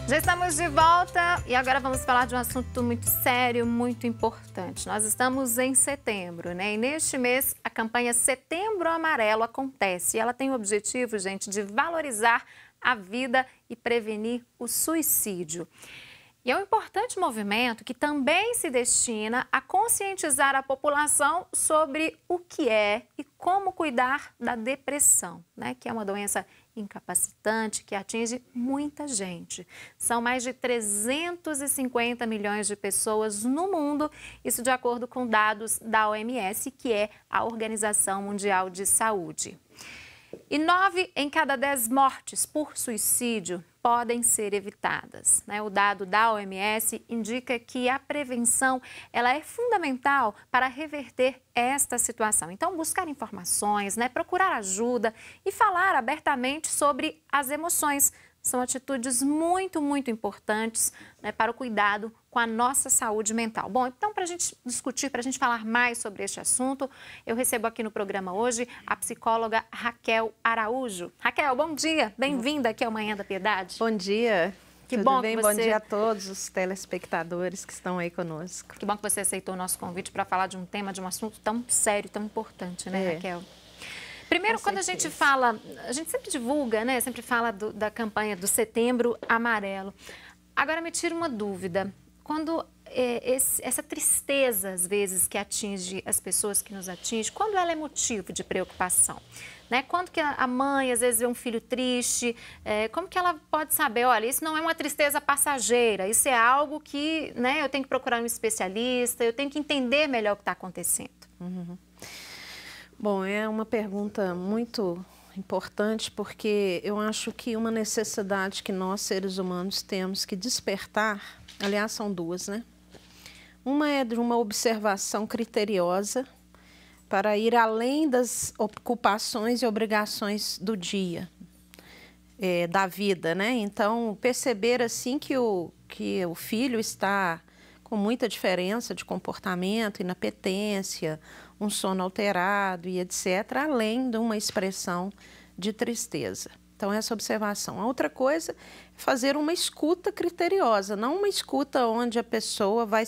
Já estamos de volta e agora vamos falar de um assunto muito sério, muito importante. Nós estamos em setembro, né? E neste mês a campanha Setembro Amarelo acontece. E ela tem o objetivo, gente, de valorizar a vida e prevenir o suicídio. E é um importante movimento que também se destina a conscientizar a população sobre o que é e como cuidar da depressão, né? Que é uma doença incapacitante que atinge muita gente. São mais de 350 milhões de pessoas no mundo, isso de acordo com dados da OMS, que é a Organização Mundial de Saúde. E 9 em cada 10 mortes por suicídio podem ser evitadas, né? O dado da OMS indica que a prevenção ela é fundamental para reverter esta situação. Então, buscar informações, né? Procurar ajuda e falar abertamente sobre as emoções são atitudes muito, muito importantes, né, para o cuidado com a nossa saúde mental. Bom, então, para a gente discutir, para a gente falar mais sobre este assunto, eu recebo aqui no programa hoje a psicóloga Raquel Araújo. Raquel, bom dia, bem-vinda aqui ao Manhã da Piedade. Bom dia. Que Tudo bom bem? que você... Bom dia a todos os telespectadores que estão aí conosco. Que bom que você aceitou o nosso convite para falar de um tema, de um assunto tão sério, tão importante, né, Raquel? Primeiro, quando a gente fala, a gente sempre divulga, né? Sempre fala da campanha do Setembro Amarelo. Agora me tira uma dúvida. Quando essa tristeza, às vezes, que atinge as pessoas que nos atinge, quando ela é motivo de preocupação? Né? Quando que a mãe, às vezes, vê um filho triste, como que ela pode saber, olha, isso não é uma tristeza passageira, isso é algo que, né, eu tenho que procurar um especialista, eu tenho que entender melhor o que está acontecendo. Uhum. Bom, é uma pergunta muito importante porque eu acho que uma necessidade que nós, seres humanos, temos que despertar, aliás, são duas, né? Uma é de uma observação criteriosa para ir além das ocupações e obrigações do dia, da vida, né? Então, perceber assim que o filho está com muita diferença de comportamento, inapetência, um sono alterado e etc., além de uma expressão de tristeza. Então, essa observação. A outra coisa é fazer uma escuta criteriosa, não uma escuta onde a pessoa vai,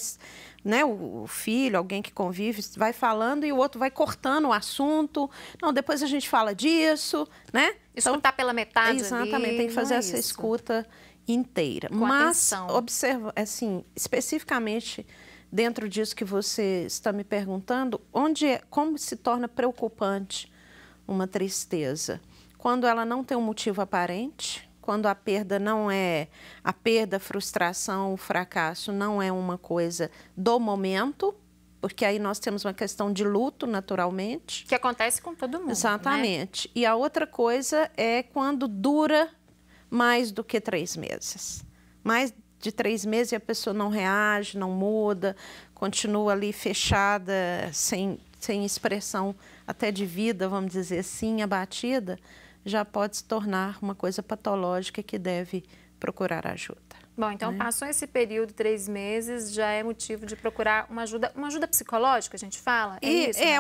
né, o filho, alguém que convive, vai falando e o outro vai cortando o assunto. Não, depois a gente fala disso, né? Escutar então, pela metade. Exatamente, ali, tem que fazer essa escuta inteira. Com mas, atenção. observa, assim, especificamente dentro disso que você está me perguntando, como se torna preocupante uma tristeza? Quando ela não tem um motivo aparente, quando a perda não é a perda, a frustração, o fracasso não é uma coisa do momento, porque aí nós temos uma questão de luto, naturalmente. Que acontece com todo mundo. Exatamente. Né? E a outra coisa é quando dura mais do que 3 meses. Mais de 3 meses e a pessoa não reage, não muda, continua ali fechada, sem expressão até de vida, vamos dizer assim, abatida, já pode se tornar uma coisa patológica que deve procurar ajuda. Bom, então passou esse período, 3 meses, já é motivo de procurar uma ajuda psicológica, a gente fala?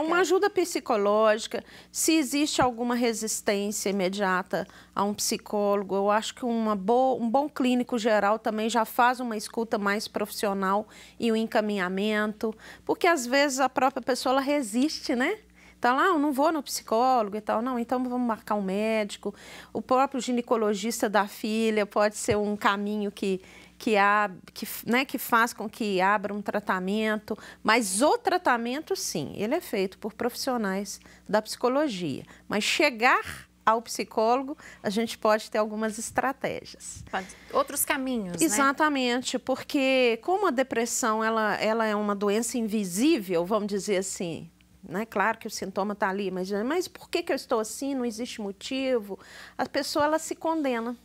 Uma ajuda psicológica. Se existe alguma resistência imediata a um psicólogo, eu acho que um bom clínico geral também já faz uma escuta mais profissional e um encaminhamento, porque às vezes a própria pessoa ela resiste, né? Então, lá, eu não vou no psicólogo e tal. Não, então vamos marcar um médico. O próprio ginecologista da filha pode ser um caminho que faz com que abra um tratamento. Mas o tratamento, sim, ele é feito por profissionais da psicologia. Mas chegar ao psicólogo, a gente pode ter algumas estratégias. Outros caminhos, Exatamente, porque como a depressão ela é uma doença invisível, vamos dizer assim, né? Claro que o sintoma está ali, mas por que eu estou assim? Não existe motivo. A pessoa ela se condena.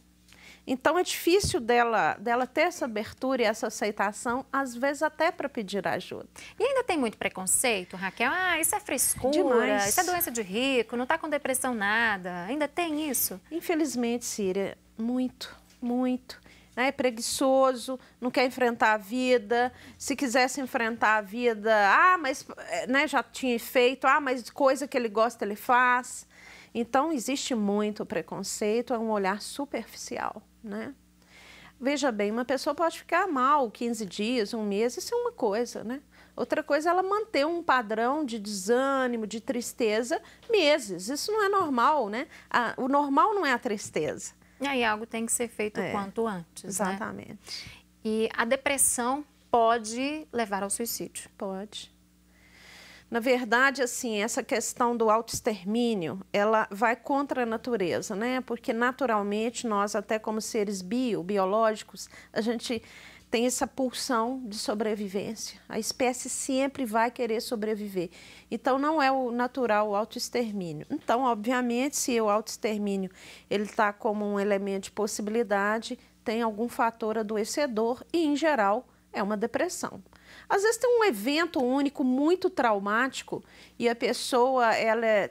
Então, é difícil dela ter essa abertura e essa aceitação, às vezes até para pedir ajuda. E ainda tem muito preconceito, Raquel? Isso é frescura, demais. Isso é doença de rico, não está com depressão nada. Ainda tem isso? Infelizmente, Síria, muito, muito. É preguiçoso, não quer enfrentar a vida. Se quisesse enfrentar a vida, mas já tinha feito, mas coisa que ele gosta ele faz. Então, existe muito preconceito, é um olhar superficial, né? veja bem, uma pessoa pode ficar mal 15 dias, um mês, isso é uma coisa, né? Outra coisa é ela manter um padrão de desânimo, de tristeza, meses. Isso não é normal, né? O normal não é a tristeza. E aí algo tem que ser feito o quanto antes, exatamente. Né? E a depressão pode levar ao suicídio? Pode. Na verdade, assim, essa questão do autoextermínio, ela vai contra a natureza, né? Porque naturalmente nós, até como seres biológicos, a gente tem essa pulsão de sobrevivência. A espécie sempre vai querer sobreviver. Então, não é o natural o autoextermínio. Então, obviamente, se o autoextermínio ele está como um elemento de possibilidade, tem algum fator adoecedor e, em geral, é uma depressão. Às vezes tem um evento único muito traumático e a pessoa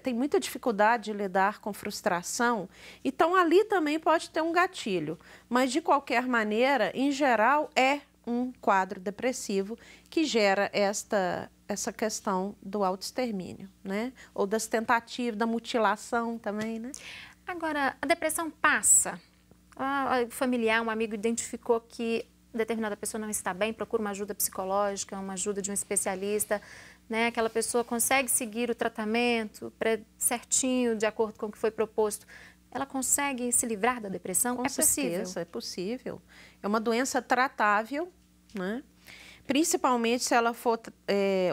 tem muita dificuldade de lidar com frustração, então ali também pode ter um gatilho. Mas de qualquer maneira, em geral, é um quadro depressivo que gera essa questão do autoextermínio, né? Ou das tentativas, da mutilação também, né? Agora, a depressão passa. O familiar, um amigo identificou que determinada pessoa não está bem, procura uma ajuda psicológica, uma ajuda de um especialista, né? Aquela pessoa consegue seguir o tratamento certinho, de acordo com o que foi proposto. Ela consegue se livrar da depressão? Com certeza, é possível. É uma doença tratável, né? Principalmente se ela for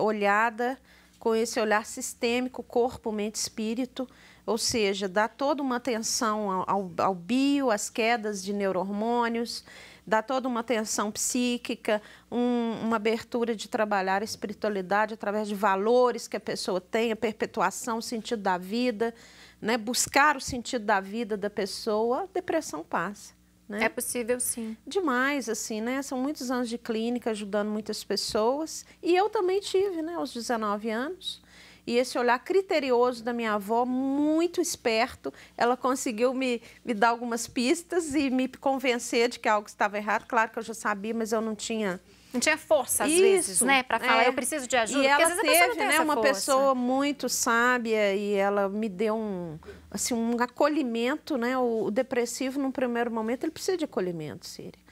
olhada com esse olhar sistêmico, corpo, mente, espírito, ou seja, dá toda uma atenção ao bio, às quedas de neurohormônios, dá toda uma atenção psíquica, uma abertura de trabalhar a espiritualidade através de valores que a pessoa tem, a perpetuação, o sentido da vida, né? Buscar o sentido da vida da pessoa, a depressão passa. Né? É possível, sim. Demais, assim, né? São muitos anos de clínica ajudando muitas pessoas. E eu também tive, né? Aos 19 anos. E esse olhar criterioso da minha avó, muito esperto, ela conseguiu me dar algumas pistas e me convencer de que algo estava errado. Claro que eu já sabia, mas eu não tinha... Não tinha força, às vezes, né? Para falar, eu preciso de ajuda. E ela teve, né, uma pessoa muito sábia e ela me deu um acolhimento, né? O depressivo, num primeiro momento, ele precisa de acolhimento, Síria.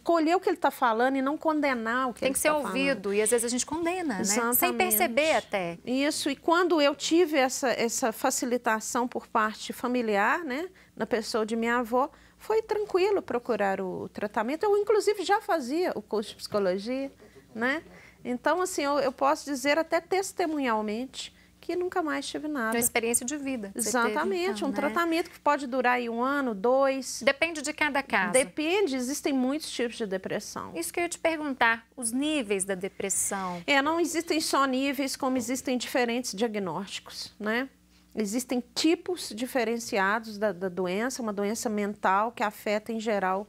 Colher o que ele está falando e não condenar o que ele está falando. Tem que ser ouvido, e às vezes a gente condena, exatamente, né? Sem perceber até. Isso, e quando eu tive essa facilitação por parte familiar, né? Na pessoa de minha avó, foi tranquilo procurar o tratamento. Eu, inclusive, já fazia o curso de psicologia, né? Então, assim, eu posso dizer até testemunhalmente que nunca mais tive nada. Uma experiência de vida. Exatamente, teve, então, um tratamento que pode durar aí 1 ano, 2. Depende de cada caso. Depende, existem muitos tipos de depressão. Isso que eu ia te perguntar, os níveis da depressão. Não existem só níveis, como existem diferentes diagnósticos, né? Existem tipos diferenciados da doença, uma doença mental que afeta, em geral,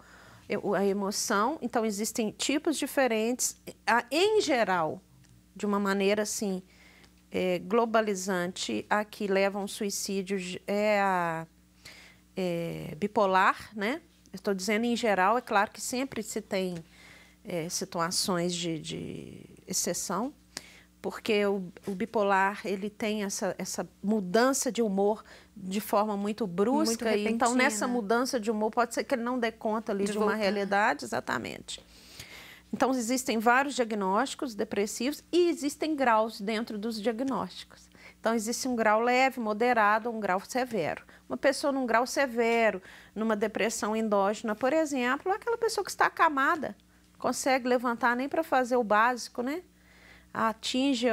a emoção. Então, existem tipos diferentes. Em geral, de uma maneira, assim, globalizante, a que leva a um suicídio é a bipolar, né? Estou dizendo em geral, é claro que sempre se tem situações de exceção, porque o bipolar ele tem essa mudança de humor de forma muito brusca, muito repentina. Então nessa mudança de humor pode ser que ele não dê conta ali de uma realidade, exatamente. Então existem vários diagnósticos depressivos e existem graus dentro dos diagnósticos. Então existe um grau leve, moderado, um grau severo. Uma pessoa num grau severo, numa depressão endógena, por exemplo, é aquela pessoa que está acamada, consegue levantar nem para fazer o básico, né? Atinge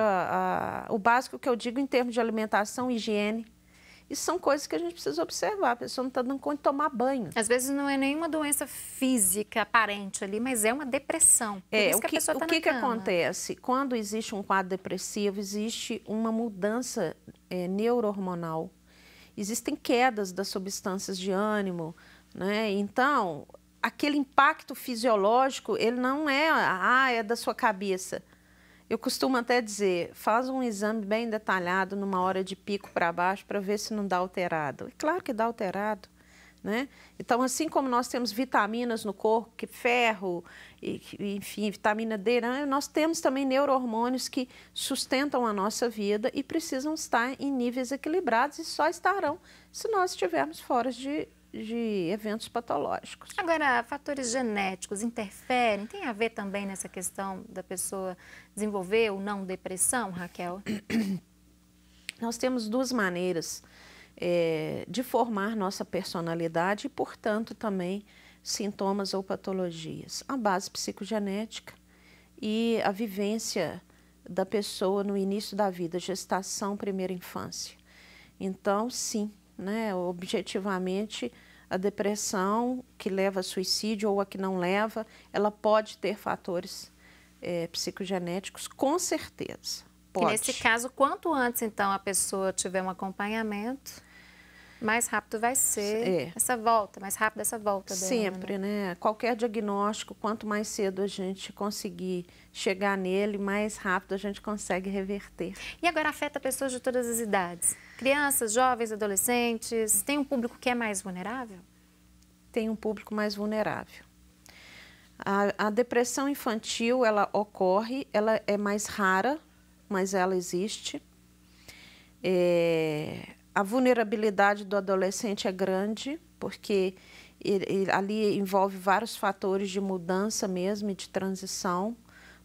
o básico que eu digo em termos de alimentação e higiene. Isso são coisas que a gente precisa observar. A pessoa não está dando conta de tomar banho. Às vezes não é nenhuma doença física aparente ali, mas é uma depressão. Por isso que a pessoa tá na que acontece? Quando existe um quadro depressivo, existe uma mudança neurohormonal. Existem quedas das substâncias de ânimo, né? Então, aquele impacto fisiológico, ele não é da sua cabeça. Eu costumo até dizer, faz um exame bem detalhado numa hora de pico para baixo para ver se não dá alterado. É claro que dá alterado, né? Então, assim como nós temos vitaminas no corpo, que ferro, enfim, vitamina D, né? Nós temos também neurohormônios que sustentam a nossa vida e precisam estar em níveis equilibrados e só estarão se nós estivermos fora de de eventos patológicos. Agora, fatores genéticos interferem? Tem a ver também nessa questão da pessoa desenvolver ou não depressão, Raquel? Nós temos duas maneiras de formar nossa personalidade e, portanto, também sintomas ou patologias. A base psicogenética e a vivência da pessoa no início da vida, gestação, primeira infância. Então, sim, né, objetivamente, a depressão que leva a suicídio ou a que não leva, ela pode ter fatores psicogenéticos, com certeza. Pode. E nesse caso, quanto antes, então, a pessoa tiver um acompanhamento, mais rápido vai ser essa volta, mais rápido essa volta dela. Sempre, né? Qualquer diagnóstico, quanto mais cedo a gente conseguir chegar nele, mais rápido a gente consegue reverter. E agora afeta pessoas de todas as idades? Crianças, jovens, adolescentes? Tem um público que é mais vulnerável? Tem um público mais vulnerável. A depressão infantil, ela ocorre, ela é mais rara, mas ela existe. A vulnerabilidade do adolescente é grande, porque ali envolve vários fatores de mudança mesmo e de transição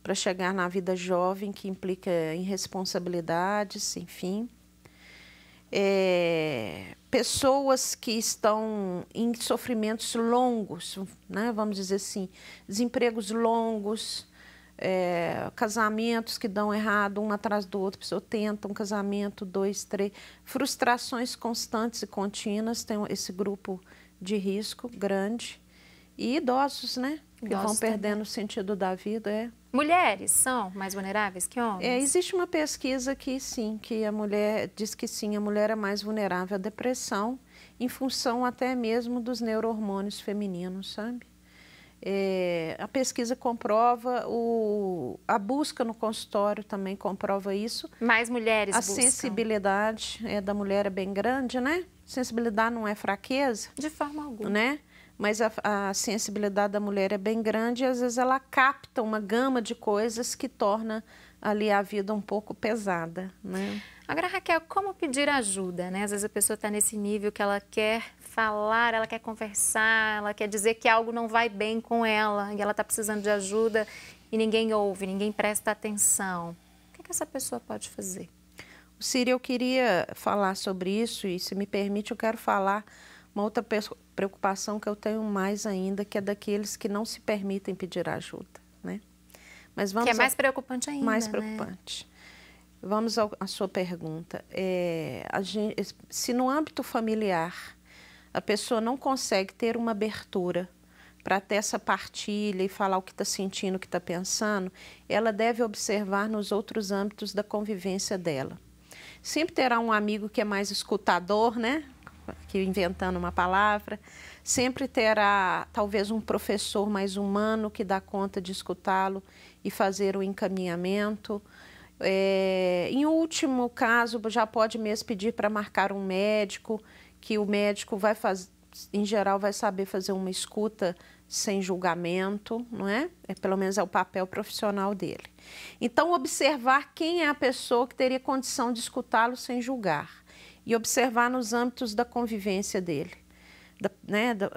para chegar na vida jovem, que implica em responsabilidades, enfim. Pessoas que estão em sofrimentos longos, né, vamos dizer assim, desempregos longos, casamentos que dão errado, um atrás do outro, a pessoa tenta um casamento, 2, 3, frustrações constantes e contínuas, tem esse grupo de risco grande. E idosos, né, que vão perdendo o sentido da vida. Mulheres são mais vulneráveis que homens? Existe uma pesquisa que sim, que a mulher diz que sim, a mulher é mais vulnerável à depressão, em função até mesmo dos neuro-hormônios femininos, sabe? A pesquisa comprova, a busca no consultório também comprova isso. Mais mulheres buscam. A sensibilidade da mulher é bem grande, né? Sensibilidade não é fraqueza. De forma alguma. Né? Mas a sensibilidade da mulher é bem grande e às vezes ela capta uma gama de coisas que torna ali a vida um pouco pesada, né? Agora, Raquel, como pedir ajuda, né? Às vezes a pessoa está nesse nível que ela quer falar, ela quer conversar, ela quer dizer que algo não vai bem com ela e ela está precisando de ajuda e ninguém ouve, ninguém presta atenção. O que essa pessoa pode fazer? Círia, eu queria falar sobre isso e, se me permite, eu quero falar uma outra preocupação que eu tenho mais ainda, que é daqueles que não se permitem pedir ajuda, né? Mas vamos que é mais preocupante ainda, mais preocupante. Vamos à sua pergunta. Se no âmbito familiar a pessoa não consegue ter uma abertura para ter essa partilha e falar o que está sentindo, o que está pensando, ela deve observar nos outros âmbitos da convivência dela. Sempre terá um amigo que é mais escutador, né? Que inventando uma palavra. Sempre terá talvez um professor mais humano que dá conta de escutá-lo e fazer o encaminhamento. Em último caso, já pode mesmo pedir para marcar um médico, que o médico vai fazer, em geral, vai saber fazer uma escuta sem julgamento, não é? Pelo menos é o papel profissional dele. Então, observar quem é a pessoa que teria condição de escutá-lo sem julgar e observar nos âmbitos da convivência dele. Da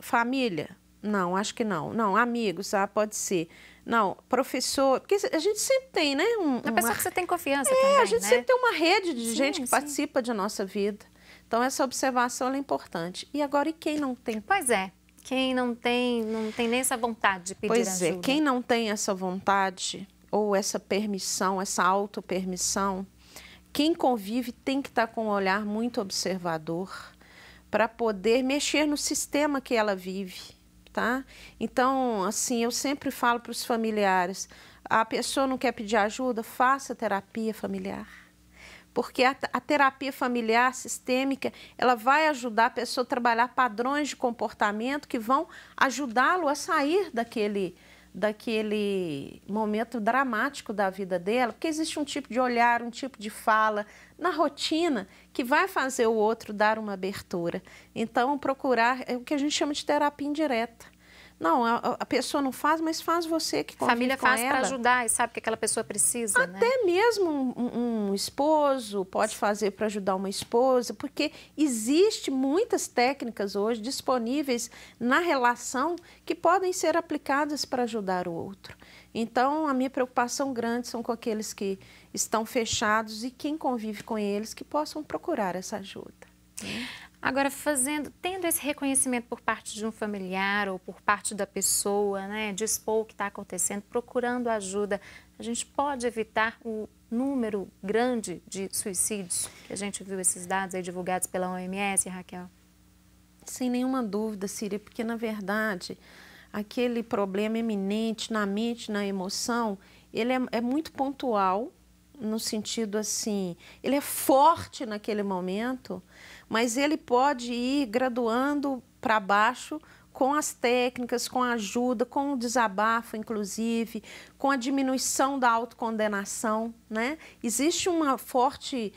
família? Não, acho que não. Não, amigos, pode ser. Não, professor, porque a gente sempre tem, né? Uma pessoa que você tem confiança também, a gente né? sempre tem uma rede de gente que participa de nossa vida. Então, essa observação é importante. E agora, e quem não tem? Pois é, quem não tem nem essa vontade de pedir ajuda. Pois é, quem não tem essa vontade ou essa permissão, essa autopermissão, quem convive tem que estar com um olhar muito observador para poder mexer no sistema que ela vive, tá? Então, assim, eu sempre falo para os familiares, a pessoa não quer pedir ajuda, faça terapia familiar. Porque a terapia familiar sistêmica, ela vai ajudar a pessoa a trabalhar padrões de comportamento que vão ajudá-lo a sair daquele momento dramático da vida dela, porque existe um tipo de olhar, um tipo de fala na rotina que vai fazer o outro dar uma abertura. Então, procurar é o que a gente chama de terapia indireta. Não, a pessoa não faz, mas faz você que convive Família com faz ela. para ajudar e sabe que aquela pessoa precisa, né? Até mesmo um esposo pode fazer para ajudar uma esposa, porque existe muitas técnicas hoje disponíveis na relação que podem ser aplicadas para ajudar o outro. Então, a minha preocupação grande são com aqueles que estão fechados e quem convive com eles que possam procurar essa ajuda. Agora, tendo esse reconhecimento por parte de um familiar ou por parte da pessoa, né, de expor o que está acontecendo, procurando ajuda, a gente pode evitar o número grande de suicídios, que a gente viu esses dados aí divulgados pela OMS, Raquel? Sem nenhuma dúvida, Síria, porque, na verdade, aquele problema eminente na mente, na emoção, ele é muito pontual, no sentido assim, ele é forte naquele momento, mas ele pode ir graduando para baixo com as técnicas, com a ajuda, com o desabafo, inclusive, com a diminuição da autocondenação, né? Existe uma forte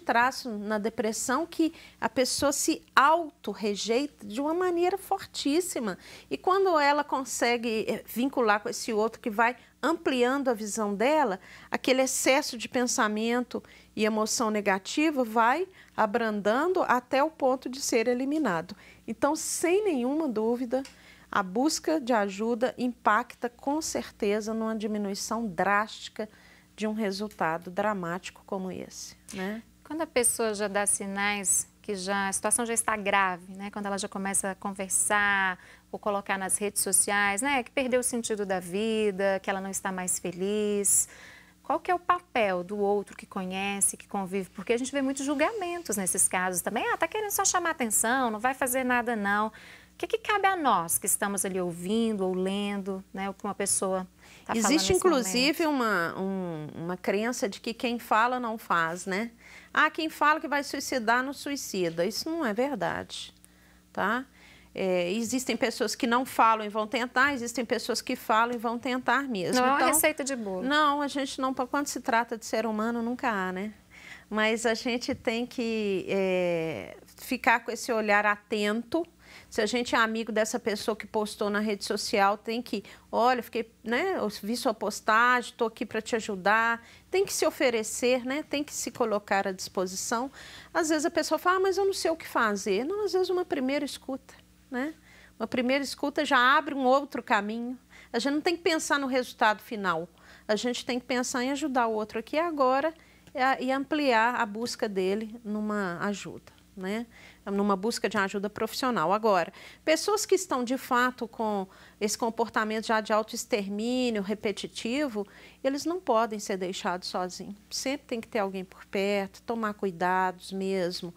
traço na depressão que a pessoa se auto-rejeita de uma maneira fortíssima. E quando ela consegue vincular com esse outro que vai ampliando a visão dela, aquele excesso de pensamento e emoção negativa vai abrandando até o ponto de ser eliminado. Então, sem nenhuma dúvida, a busca de ajuda impacta com certeza numa diminuição drástica de um resultado dramático como esse, né? Quando a pessoa já dá sinais que a situação já está grave, né? Quando ela já começa a conversar ou colocar nas redes sociais, né? Que perdeu o sentido da vida, que ela não está mais feliz. Qual que é o papel do outro que conhece, que convive? Porque a gente vê muitos julgamentos nesses casos também. Ah, tá querendo só chamar atenção, não vai fazer nada não. O que cabe a nós que estamos ali ouvindo ou lendo, né? O que uma pessoa está falando Existe, nesse inclusive, momento. uma crença de que quem fala não faz, né? Ah, quem fala que vai suicidar não suicida. Isso não é verdade, tá? Existem pessoas que não falam e vão tentar, existem pessoas que falam e vão tentar mesmo. Não é então, uma receita de bolo. Não, a gente não, quando se trata de ser humano, nunca há, né? Mas a gente tem que ficar com esse olhar atento. Se a gente é amigo dessa pessoa que postou na rede social, tem que, olha, eu vi sua postagem, estou aqui para te ajudar. Tem que se oferecer, né? Tem que se colocar à disposição. Às vezes a pessoa fala, mas eu não sei o que fazer. Não, às vezes uma primeira escuta, né? Uma primeira escuta já abre um outro caminho. A gente não tem que pensar no resultado final. A gente tem que pensar em ajudar o outro aqui agora e ampliar a busca dele numa ajuda, né? Numa busca de ajuda profissional. Agora, pessoas que estão de fato com esse comportamento já de autoextermínio repetitivo, eles não podem ser deixados sozinhos. Sempre tem que ter alguém por perto, tomar cuidados mesmo,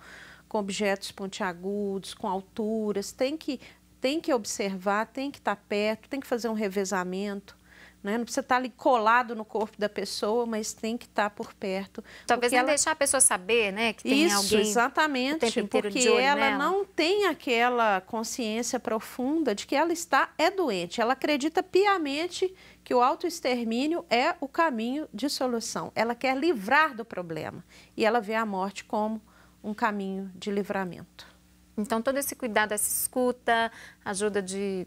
com objetos pontiagudos, com alturas, tem que observar, tem que estar perto, tem que fazer um revezamento. Né? Não precisa estar ali colado no corpo da pessoa, mas tem que estar por perto. Talvez nem deixar a pessoa saber, né, que tem alguém exatamente, o tempo inteiro porque de olho ela nela. não tem aquela consciência profunda de que ela está doente. Ela acredita piamente que o autoextermínio é o caminho de solução. Ela quer livrar do problema e ela vê a morte como um caminho de livramento. Então, todo esse cuidado, essa escuta, ajuda de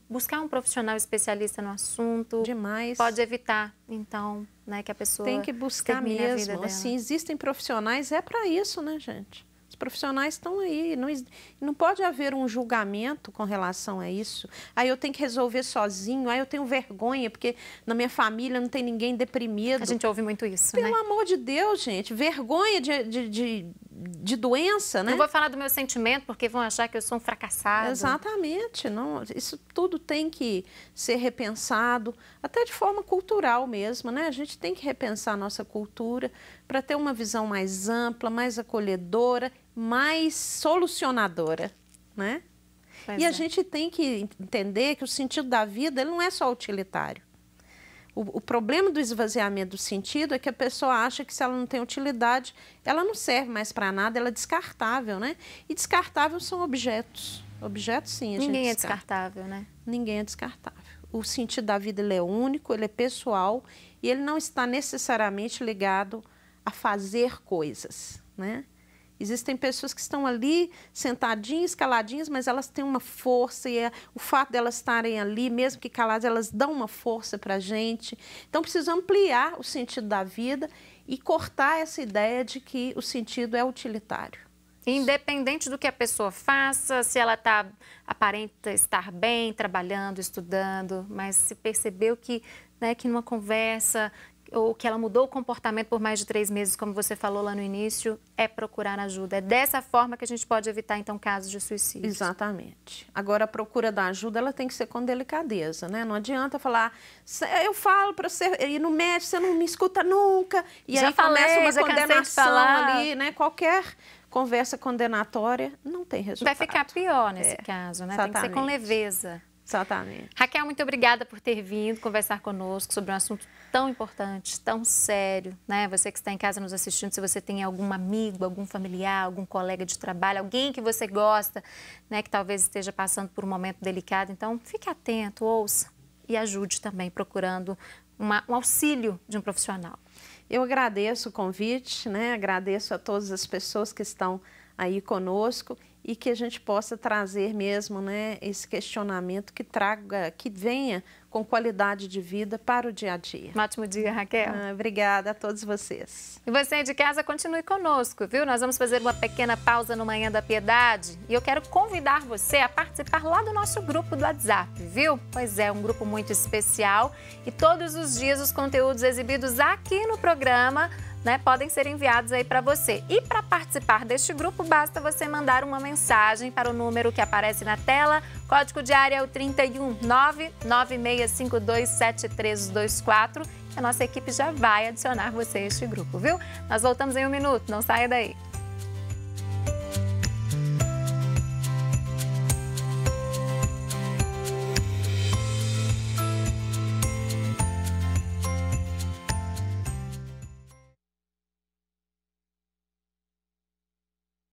buscar um profissional especialista no assunto. Demais. Pode evitar, então, né, que a pessoa tem que buscar mesmo. A assim, existem profissionais, é para isso, né, gente? Os profissionais estão aí. Não pode haver um julgamento com relação a isso. Aí eu tenho que resolver sozinho, aí eu tenho vergonha, porque na minha família não tem ninguém deprimido. A gente ouve muito isso, Pelo né? amor de Deus, gente. Vergonha de doença, né? Não vou falar do meu sentimento, porque vão achar que eu sou um fracassado. Exatamente. Não, isso tudo tem que ser repensado, até de forma cultural mesmo, né? A gente tem que repensar a nossa cultura para ter uma visão mais ampla, mais acolhedora, mais solucionadora, né? E a gente tem que entender que o sentido da vida ele não é só utilitário. O problema do esvaziamento do sentido é que a pessoa acha que se ela não tem utilidade, ela não serve mais para nada, ela é descartável, né? E descartável são objetos. Objetos, sim, a gente Ninguém é descartável, né? Ninguém é descartável. O sentido da vida ele é único, ele é pessoal e ele não está necessariamente ligado a fazer coisas, né? Existem pessoas que estão ali sentadinhas, caladinhas, mas elas têm uma força e o fato delas estarem ali, mesmo que caladas, elas dão uma força para a gente. Então, precisa ampliar o sentido da vida e cortar essa ideia de que o sentido é utilitário. Independente do que a pessoa faça, se ela aparenta estar bem, trabalhando, estudando, mas se percebeu que, né, que numa conversa ou que ela mudou o comportamento por mais de 3 meses, como você falou lá no início, é procurar ajuda. É dessa forma que a gente pode evitar, então, casos de suicídio. Exatamente. Agora, a procura da ajuda, ela tem que ser com delicadeza, né? Não adianta falar, eu falo para você ir no médico, você não me escuta nunca. E já aí falei, começa uma condenação ali, né? Qualquer conversa condenatória não tem resultado. Vai ficar pior nesse caso, né? Exatamente. Tem que ser com leveza. Exatamente. Raquel, muito obrigada por ter vindo conversar conosco sobre um assunto tão importante, tão sério, né? Você que está em casa nos assistindo, se você tem algum amigo, algum familiar, algum colega de trabalho, alguém que você gosta, né, que talvez esteja passando por um momento delicado, então fique atento, ouça e ajude também procurando um auxílio de um profissional. Eu agradeço o convite, né? Agradeço a todas as pessoas que estão aí conosco e que a gente possa trazer mesmo, né, esse questionamento que venha com qualidade de vida para o dia a dia. Um ótimo dia, Raquel. Obrigada a todos vocês. E você de casa, continue conosco, viu? Nós vamos fazer uma pequena pausa no Manhã da Piedade e eu quero convidar você a participar lá do nosso grupo do WhatsApp, viu? Pois é, um grupo muito especial e todos os dias os conteúdos exibidos aqui no programa, né, podem ser enviados aí para você. E para participar deste grupo, basta você mandar uma mensagem para o número que aparece na tela. Código de área é o 31996527324. A nossa equipe já vai adicionar você a este grupo, viu? Nós voltamos em 1 minuto, não saia daí.